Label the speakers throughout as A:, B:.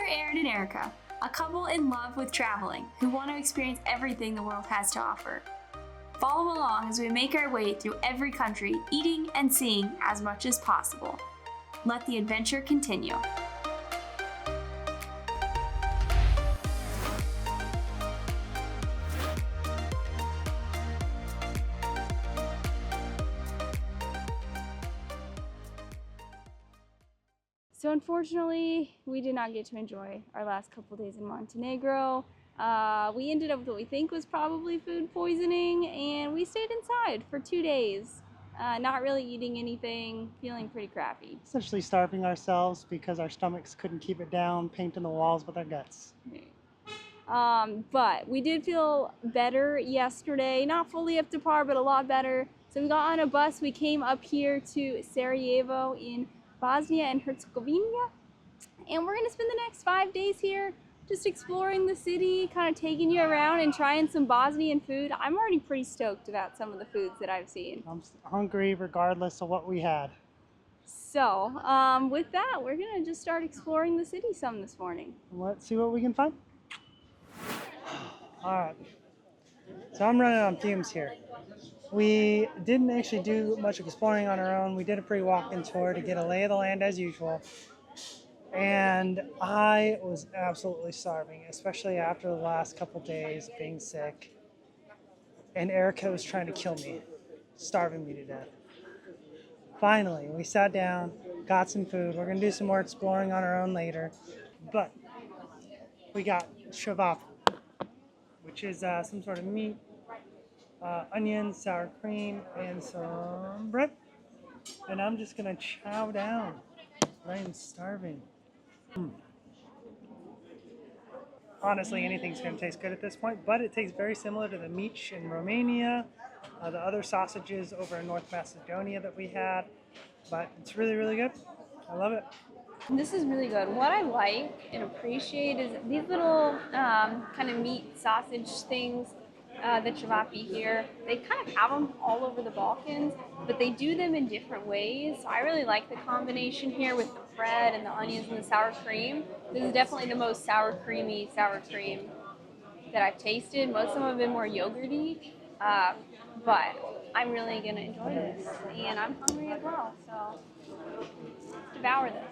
A: Aaron and Erica, a couple in love with traveling who want to experience everything the world has to offer. Follow along as we make our way through every country, eating and seeing as much as possible. Let the adventure continue. So unfortunately, we did not get to enjoy our last couple days in Montenegro. We ended up with what we think was probably food poisoning, and we stayed inside for 2 days, not really eating anything, feeling pretty crappy.
B: Essentially starving ourselves because our stomachs couldn't keep it down, painting the walls with our guts.
A: But we did feel better yesterday, not fully up to par, but a lot better. So we got on a bus, we came up here to Sarajevo in Bosnia and Herzegovina, and we're gonna spend the next 5 days here just exploring the city, kind of taking you around and trying some Bosnian food. I'm already pretty stoked about some of the foods that I've seen.
B: I'm hungry regardless of what we had.
A: So with that, we're gonna just start exploring the city some this morning.
B: Let's see what we can find. All right, so I'm running on fumes here. We didn't actually do much exploring on our own. We did a pre-walk-in tour to get a lay of the land as usual. And I was absolutely starving, especially after the last couple days being sick. And Erica was trying to kill me, starving me to death. Finally, we sat down, got some food. We're gonna do some more exploring on our own later. But we got shavap, which is some sort of meat, onions, sour cream, and some bread. And I'm just gonna chow down. I am starving. Honestly, anything's gonna taste good at this point, but it tastes very similar to the mici in Romania, the other sausages over in North Macedonia that we had. But it's really, really good. I love it.
A: This is really good. What I like and appreciate is these little kind of meat sausage things, the cevapi here. They kind of have them all over the Balkans, but they do them in different ways. So I really like the combination here with the bread and the onions and the sour cream. This is definitely the most sour cream that I've tasted. Most of them have been more yogurty, but I'm really gonna enjoy this, and I'm hungry as well, so let's devour this.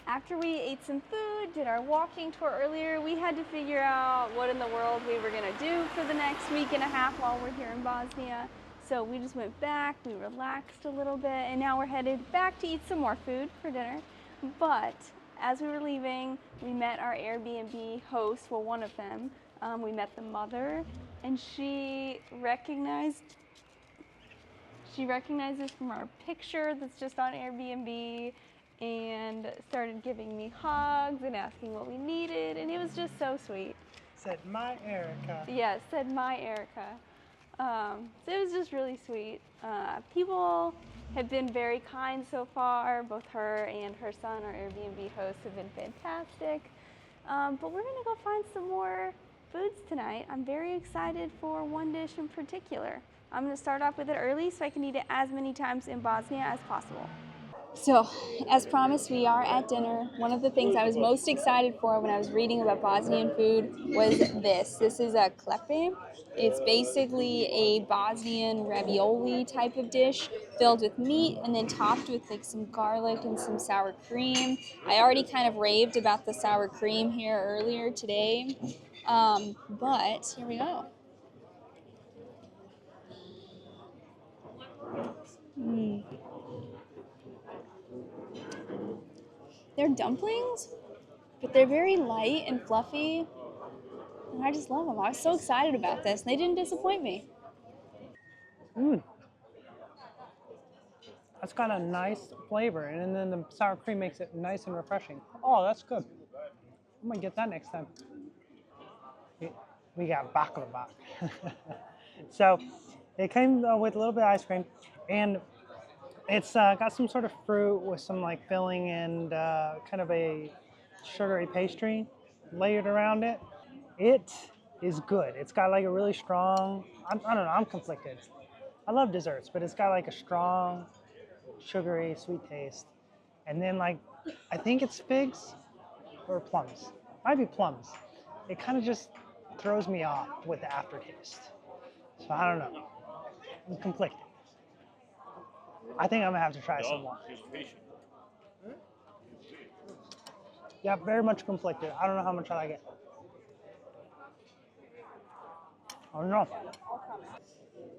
A: After we ate some food, did our walking tour earlier, we had to figure out what in the world we were gonna do for the next week and a half while we're here in Bosnia. So we just went back, we relaxed a little bit, and now we're headed back to eat some more food for dinner. But as we were leaving, we met our Airbnb host, well, one of them. We met the mother, and she recognized us from our picture that's just on Airbnb, and started giving me hugs and asking what we needed, and it was just so sweet.
B: Said my Erica.
A: Yes, said my Erica. So it was just really sweet. People have been very kind so far. Both her and her son, our Airbnb hosts, have been fantastic. But we're gonna go find some more foods tonight. I'm very excited for one dish in particular. I'm gonna start off with it early so I can eat it as many times in Bosnia as possible. So, as promised, we are at dinner. One of the things I was most excited for when I was reading about Bosnian food was this. This is a klepe. It's basically a Bosnian ravioli type of dish filled with meat and then topped with like some garlic and some sour cream. I already kind of raved about the sour cream here earlier today, but here we go. They're dumplings, but they're very light and fluffy, and I just love them. I was so excited about this, and they didn't disappoint me.
B: That's got a nice flavor, and then the sour cream makes it nice and refreshing. Oh, that's good. I'm gonna get that next time. We got baklava. So it came with a little bit of ice cream, and it's got some sort of fruit with some like filling and kind of a sugary pastry layered around it. It is good. It's got like a really strong, I don't know, I'm conflicted. I love desserts, but it's got like a strong, sugary, sweet taste. And then like, I think it's figs or plums. Might be plums. It kind of just throws me off with the aftertaste. So I don't know. I'm conflicted. I think I'm gonna have to try some more. Yeah, very much conflicted. I don't know how much I like it. I don't know.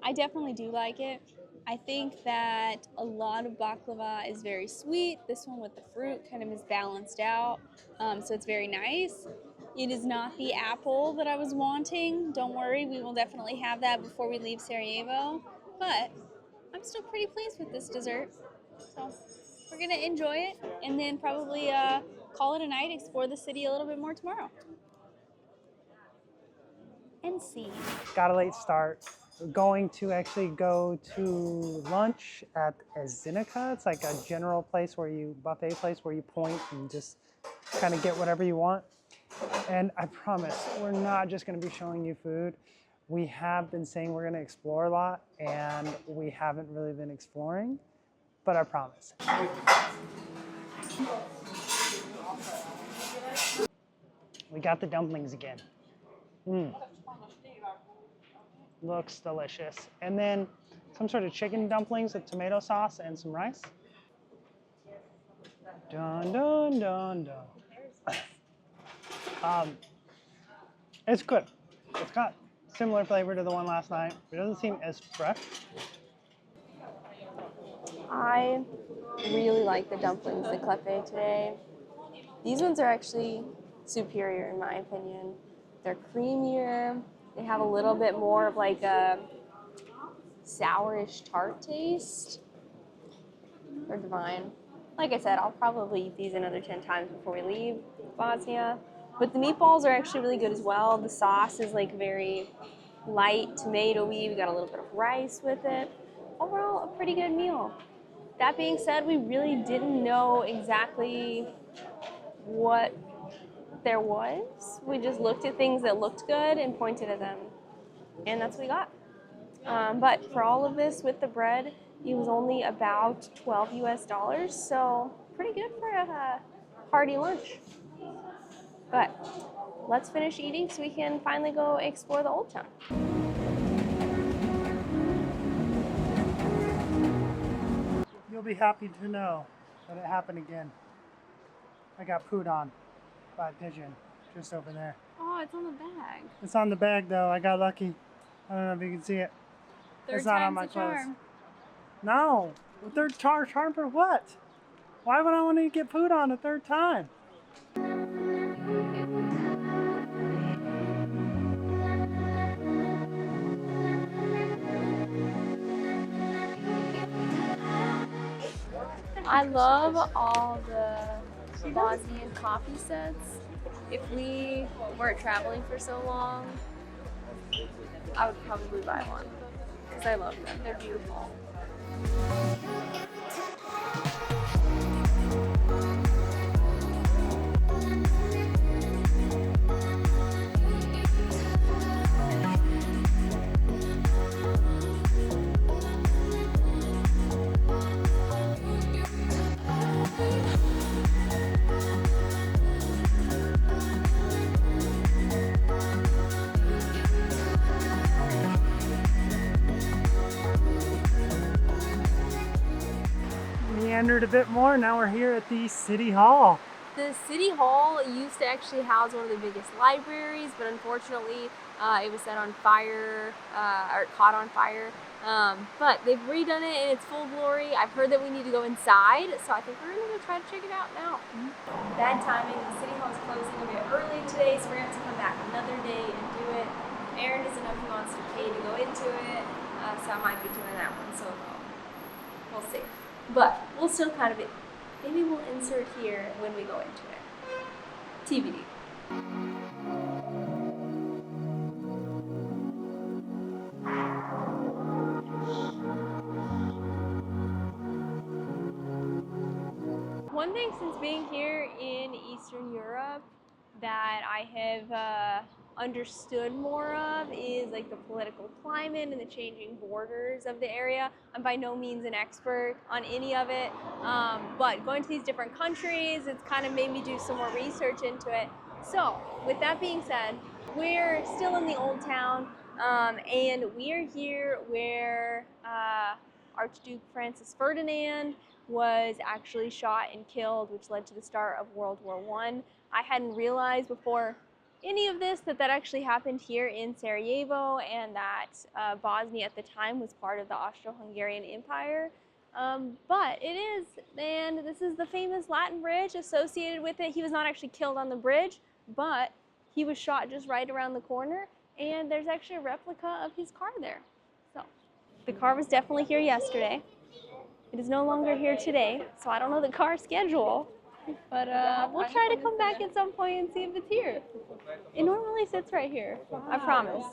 A: I definitely do like it. I think that a lot of baklava is very sweet. This one with the fruit kind of is balanced out, so it's very nice. It is not the apple that I was wanting. Don't worry, we will definitely have that before we leave Sarajevo. But I'm still pretty pleased with this dessert. So we're gonna enjoy it and then probably call it a night, explore the city a little bit more tomorrow. And see.
B: Got a late start. We're going to actually go to lunch at Herzegovina. It's like a general place where buffet place where you point and just kind of get whatever you want. And I promise, we're not just going to be showing you food. We have been saying we're going to explore a lot, and we haven't really been exploring, but I promise. We got the dumplings again. Looks delicious. And then some sort of chicken dumplings with tomato sauce and some rice. Dun, dun, dun, dun. It's good. It's got similar flavor to the one last night. It doesn't seem as fresh.
A: I really like the dumplings at Clefe today. These ones are actually superior in my opinion. They're creamier. They have a little bit more of like a sourish tart taste. They're divine. Like I said, I'll probably eat these another 10 times before we leave Bosnia. But the meatballs are actually really good as well. The sauce is like very light, tomatoey. We got a little bit of rice with it. Overall, a pretty good meal. That being said, we really didn't know exactly what there was. We just looked at things that looked good and pointed at them. And that's what we got. But for all of this with the bread, it was only about $12 US, so pretty good for a hearty lunch. But let's finish eating so we can finally go explore the old town.
B: You'll be happy to know that it happened again. I got pooed on by a pigeon just over there.
A: Oh, it's on the bag.
B: It's on the bag though. I got lucky. I don't know if you can see it. It's not on my clothes. No, the third charm for what? Why would I want to get pooed on a third time?
A: I love all the Bosnian coffee sets. If we weren't traveling for so long, I would probably buy one because I love them. They're beautiful.
B: Meandered a bit more. Now we're here at the City Hall.
A: The City Hall used to actually house one of the biggest libraries, but unfortunately it was set on fire, or caught on fire. But they've redone it in its full glory. I've heard that we need to go inside, so I think we're gonna go try to check it out now. Bad timing, the City Hall is closing a bit early today, so we're gonna have to come back another day and do it. Aaron doesn't know if he wants to pay to go into it, so I might be doing that one solo. We'll see. But we'll still kind of, maybe we'll insert here when we go into it. TBD. One thing since being here in Eastern Europe that I have understood more of is like the political climate and the changing borders of the area. I'm by no means an expert on any of it, but going to these different countries, it's kind of made me do some more research into it. So, with that being said, we're still in the old town, and we are here where Archduke Francis Ferdinand was actually shot and killed, which led to the start of World War I. I hadn't realized before any of this that actually happened here in Sarajevo, and that Bosnia at the time was part of the Austro-Hungarian Empire. But it is, and this is the famous Latin bridge associated with it. He was not actually killed on the bridge, but he was shot just right around the corner, and there's actually a replica of his car there. So the car was definitely here yesterday. It is no longer here today, so I don't know the car schedule, but we'll try to come back at some point and see if it's here. It normally sits right here, I promise.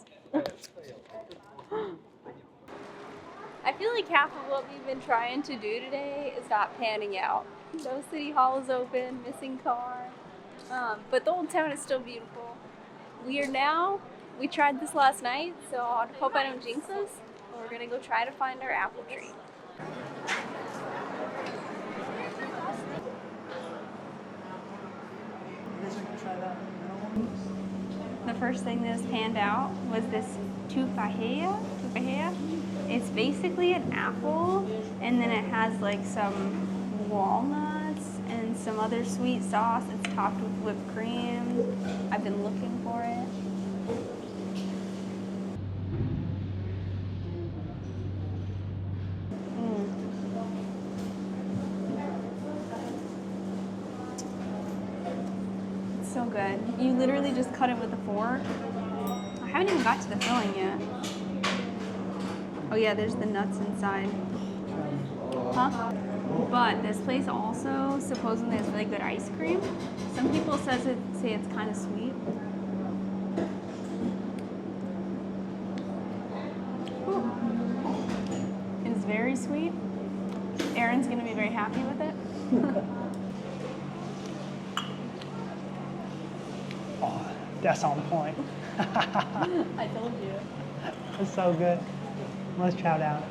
A: I feel like half of what we've been trying to do today is not panning out. No city hall is open, missing car, but the old town is still beautiful. We tried this last night, so I hope I don't jinx us. We're gonna go try to find our apple tree. The first thing that was panned out was this tufahea. It's basically an apple, and then it has like some walnuts and some other sweet sauce. It's topped with whipped cream. I've been looking for it. It's so good. You literally just cut it with a fork. I haven't even got to the filling yet. Oh yeah, there's the nuts inside. Huh? But this place also supposedly has really good ice cream. Some people say it's kind of sweet. Ooh. It is very sweet. Erin's gonna be very happy with it.
B: Oh, that's on point.
A: I told you.
B: It's so good. Let's chow down.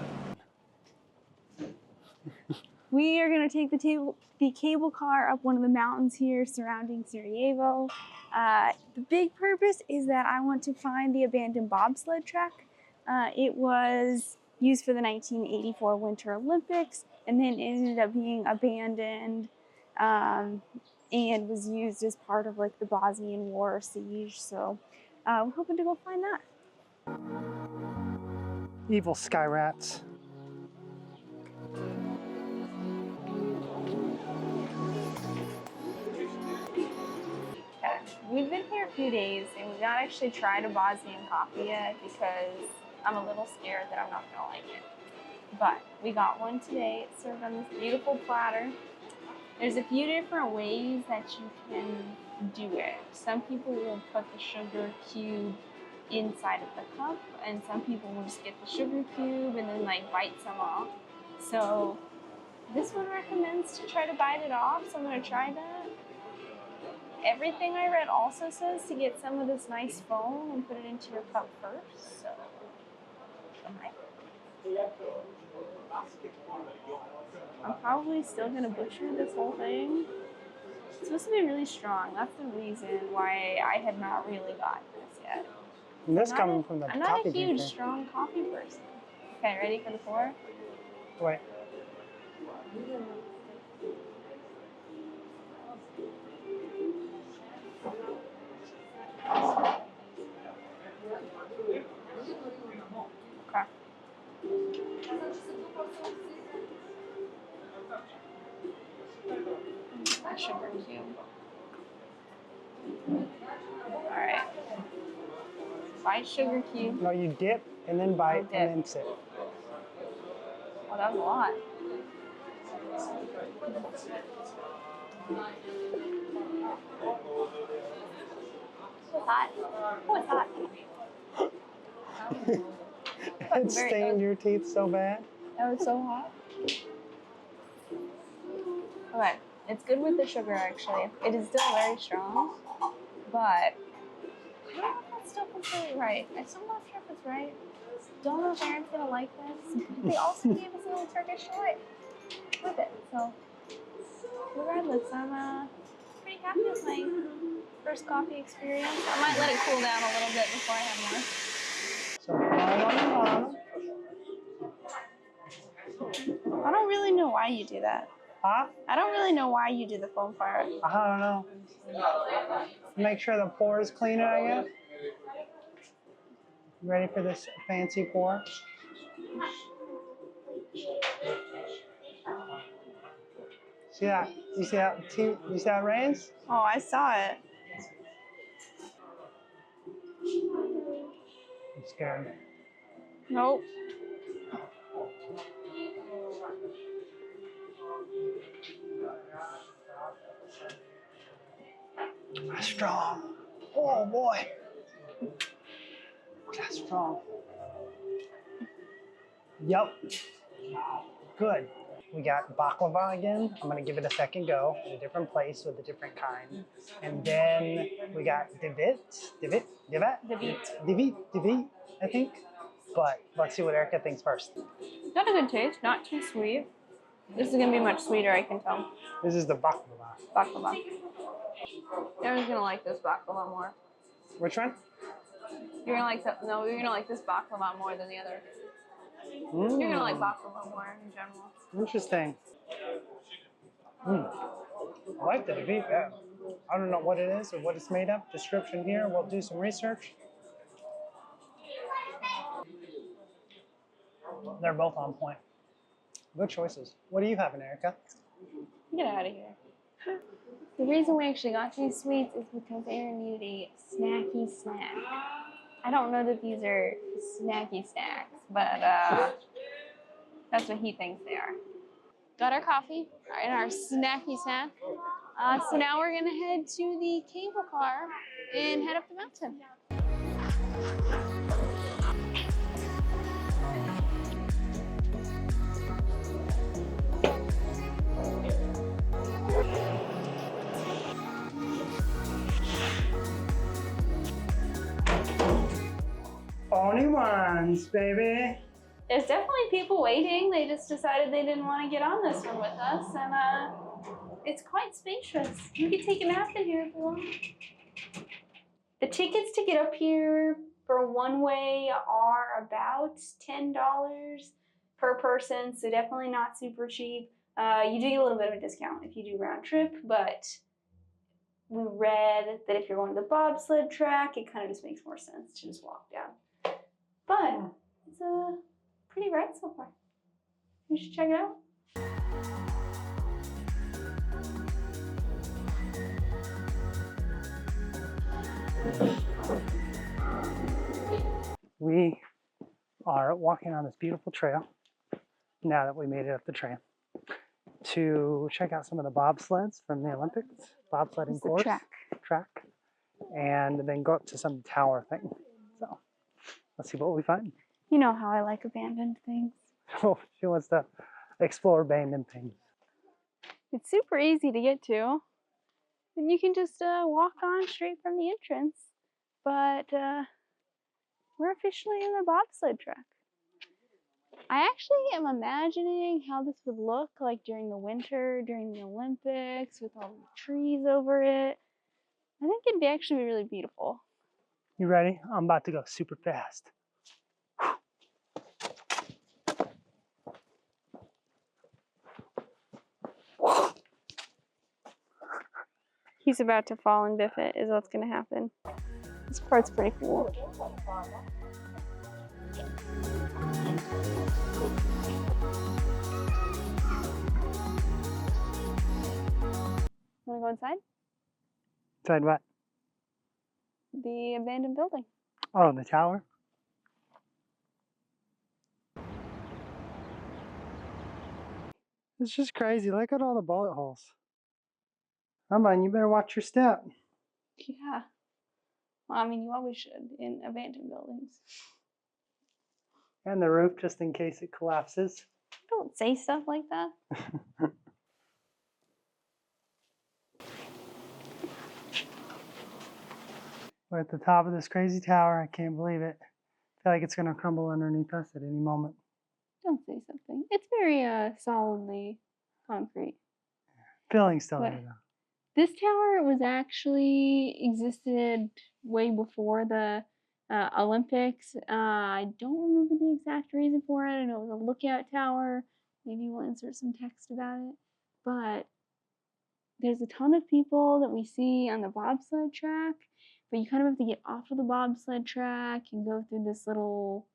A: We are going to take the cable car up one of the mountains here surrounding Sarajevo. The big purpose is that I want to find the abandoned bobsled track. It was used for the 1984 Winter Olympics, and then ended up being abandoned and was used as part of like the Bosnian War or siege. So we're hoping to go find that.
B: Evil sky rats.
A: We've been here a few days, and we've not actually tried a Bosnian coffee yet because I'm a little scared that I'm not going to like it. But we got one today. It's served on this beautiful platter. There's a few different ways that you can do it. Some people will put the sugar cube inside of the cup, and some people will just get the sugar cube and then like bite some off. So this one recommends to try to bite it off, so I'm going to try that. Everything I read also says to get some of this nice foam and put it into your cup first. So, I'm probably still going to butcher this whole thing. It's supposed to be really strong. That's the reason why I had not really gotten this yet.
B: And this coming from the
A: I'm
B: coffee
A: not a huge,
B: drinker.
A: strong coffee person. Okay, ready for the pour?
B: Wait.
A: Okay. A sugar cube. Alright. Bite sugar cube.
B: No, you dip and then bite
A: dip.
B: and then sip.
A: Oh, that was a lot. It's hot. Oh, it's hot.
B: It stained your teeth so bad.
A: That was so hot. Okay, it's good with the sugar actually. It is still very strong, but I don't know if that's still completely right. I'm still not sure if it's right. Don't know if Erin's gonna like this. They also gave us a little Turkish delight with it, so regardless, I'm pretty happy with my first coffee experience. I might let it cool down a little bit before I have more.
B: So fine on the bottom.
A: I don't really know why you do that.
B: Huh?
A: I don't really know why you do the foam fire.
B: I don't know. Make sure the pour is cleaner, I guess. Ready for this fancy pour? See that? You see that? You see that raise?
A: Oh, I saw it.
B: I'm scared.
A: Nope.
B: That's strong. Oh boy. That's strong. Yep. Good. We got baklava again. I'm gonna give it a second go in a different place with a different kind. And then we got divit, I think. But let's see what Erica thinks first.
A: Got a good taste, not too sweet. This is gonna be much sweeter, I can tell.
B: This is the baklava.
A: Baklava. Aaron's gonna like this baklava more.
B: Which one?
A: You're gonna like you're gonna like this baklava more than the other. You're gonna like baklava more in general.
B: Interesting. I like the beef. Yeah. I don't know what it is or what it's made of. Description here. We'll do some research. They're both on point. Good choices. What are you having, Erica?
A: Get out of here. The reason we actually got these sweets is because Aaron needed a snacky snack. I don't know that these are snacky snacks, but that's what he thinks they are. Got our coffee and our snacky snack. So now we're gonna head to the cable car and head up the mountain.
B: Only ones, baby.
A: There's definitely people waiting. They just decided they didn't want to get on this one with us, and it's quite spacious. You can take a nap in here if you want. The tickets to get up here for one way are about $10 per person, so definitely not super cheap. You do get a little bit of a discount if you do round trip, but we read that if you're going to the bobsled track, it kind of just makes more sense to just walk down. But it's a pretty ride so far. You should check it out.
B: We are walking on this beautiful trail now that we made it up the trail to check out some of the bobsleds from the Olympics, bobsledding course, track, and then go up to some tower thing. So let's see what we find.
A: You know how I like abandoned things.
B: Oh, she wants to explore abandoned things.
A: It's super easy to get to. And you can just walk on straight from the entrance. But we're officially in the bobsled track. I actually am imagining how this would look like during the winter, during the Olympics, with all the trees over it. I think it'd actually be really beautiful.
B: You ready? I'm about to go super fast.
A: He's about to fall and biff it, is what's going to happen. This part's pretty cool. Want to go inside?
B: Inside what?
A: The abandoned building.
B: Oh, the tower? It's just crazy. Look at all the bullet holes. Come on, you better watch your step.
A: Yeah. Well, I mean, you always should in abandoned buildings.
B: And the roof, just in case it collapses.
A: Don't say stuff like that.
B: We're at the top of this crazy tower. I can't believe it. I feel like it's going to crumble underneath us at any moment.
A: Don't say something. It's very solidly concrete.
B: Feeling still there, though.
A: This tower was actually existed way before the Olympics. I don't remember the exact reason for it. I know it was a lookout tower. Maybe we'll insert some text about it. But there's a ton of people that we see on the bobsled track, but you kind of have to get off of the bobsled track and go through this little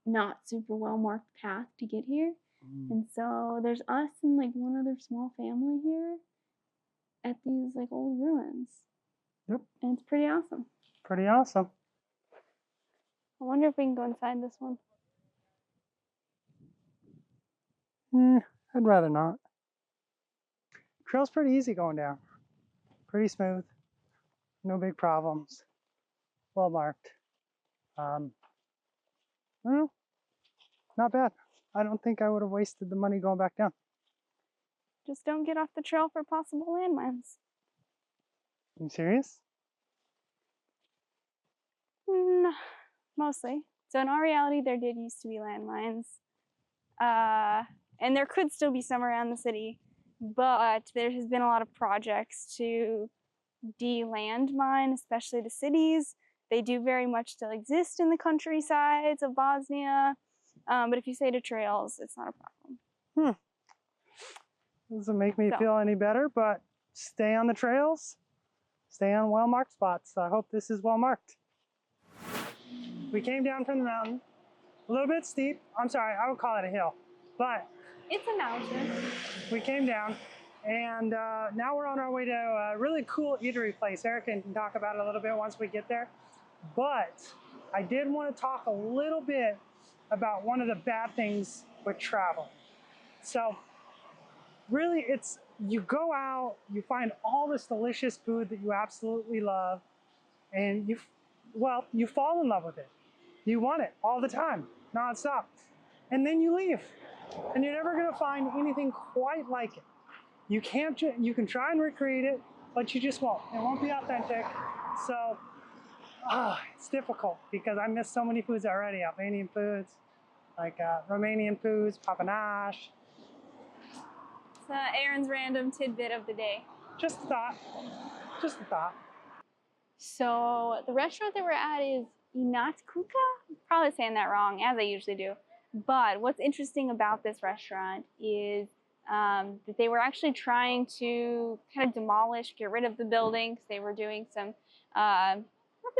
A: not super well marked path to get here. And so there's us and like one other small family here at these like old ruins.
B: Yep.
A: And it's pretty awesome.
B: Pretty awesome.
A: I wonder if we can go inside this one.
B: I'd rather not. Trail's pretty easy going down. Pretty smooth. No big problems. Well marked. I don't know. Not bad. I don't think I would have wasted the money going back down.
A: Just don't get off the trail for possible landmines.
B: You serious?
A: Mostly. So in our reality, there did used to be landmines. And there could still be some around the city, but there has been a lot of projects to de-landmine, especially the cities. They do very much still exist in the countrysides of Bosnia, but if you say to trails, it's not a problem.
B: Doesn't make me feel any better, but stay on the trails, stay on well-marked spots. I hope this is well-marked. We came down from the mountain, a little bit steep. I'm sorry, I would call it a hill, but
A: it's a mountain.
B: We came down, and now we're on our way to a really cool eatery place. Eric can talk about it a little bit once we get there. But I did want to talk a little bit about one of the bad things with travel. So really, it's you go out, you find all this delicious food that you absolutely love, and you fall in love with it. You want it all the time, nonstop. And then you leave, and you're never gonna find anything quite like it. You can try and recreate it, but you just won't. It won't be authentic. So it's difficult because I miss so many foods already. Albanian foods, like Romanian foods, papanash.
A: It's Aaron's random tidbit of the day.
B: Just a thought. Just a thought.
A: So the restaurant that we're at is Inatkuka. Probably saying that wrong, as I usually do. But what's interesting about this restaurant is that they were actually trying to kind of demolish, get rid of the buildings. They were doing some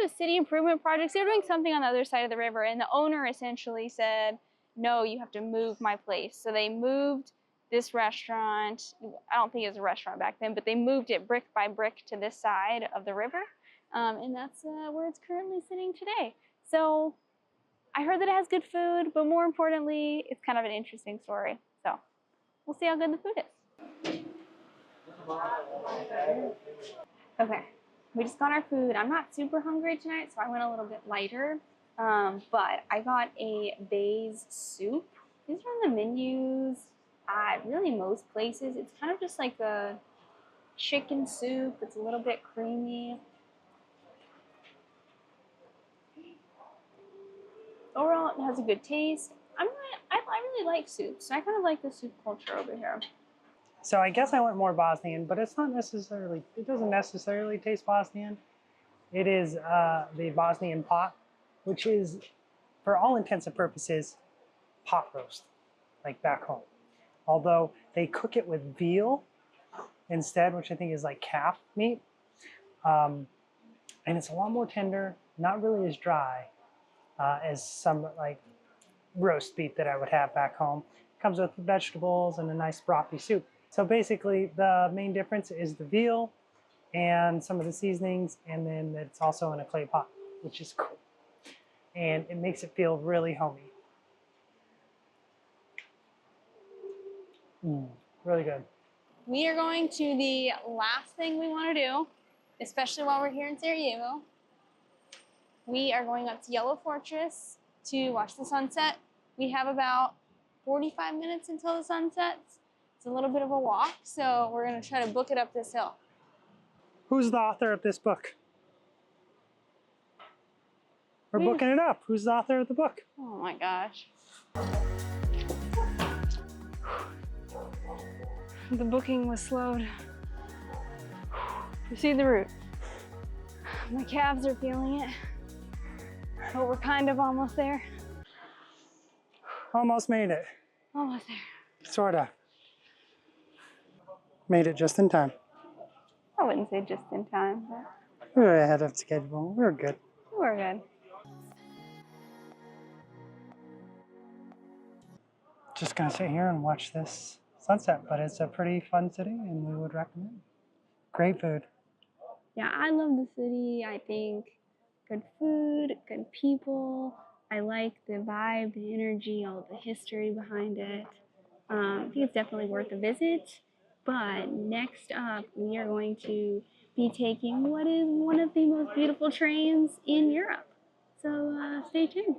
A: the city improvement projects. They were doing something on the other side of the river, and the owner essentially said, no, you have to move my place. So they moved this restaurant. I don't think it was a restaurant back then, but they moved it brick by brick to this side of the river. And that's where it's currently sitting today. So I heard that it has good food, but more importantly, it's kind of an interesting story. So we'll see how good the food is. Okay, we just got our food. I'm not super hungry tonight, so I went a little bit lighter. But I got a Bays soup. These are on the menus at really most places. It's kind of just like a chicken soup. It's a little bit creamy. Overall, it has a good taste. I really like soup, so I kind of like the soup culture over here.
B: So I guess I went more Bosnian, but it doesn't necessarily taste Bosnian. It is the Bosnian pot, which is, for all intents and purposes, pot roast, like back home. Although they cook it with veal instead, which I think is like calf meat. And it's a lot more tender, not really as dry as some like roast beef that I would have back home. It comes with vegetables and a nice brothy soup. So basically the main difference is the veal and some of the seasonings, and then it's also in a clay pot, which is cool. And it makes it feel really homey. Really good.
A: We are going to the last thing we want to do, especially while we're here in Sarajevo. We are going up to Yellow Fortress to watch the sunset. We have about 45 minutes until the sun sets. It's a little bit of a walk, so we're going to try to book it up this hill.
B: Who's the author of this book? We're booking it up. Who's the author of the book?
A: Oh my gosh. The booking was slowed. You see the route. My calves are feeling it, but we're kind of almost there.
B: Almost made it.
A: Almost there.
B: Sorta. Made it just in time.
A: I wouldn't say just in time, but
B: We were ahead of schedule. We were good.
A: we're good.
B: Just gonna sit here and watch this sunset, but it's a pretty fun city and we would recommend. Great food.
A: Yeah, I love the city. I think good food, good people. I like the vibe, the energy, all the history behind it. I think it's definitely worth a visit. But next up, we are going to be taking what is one of the most beautiful trains in Europe. So stay tuned.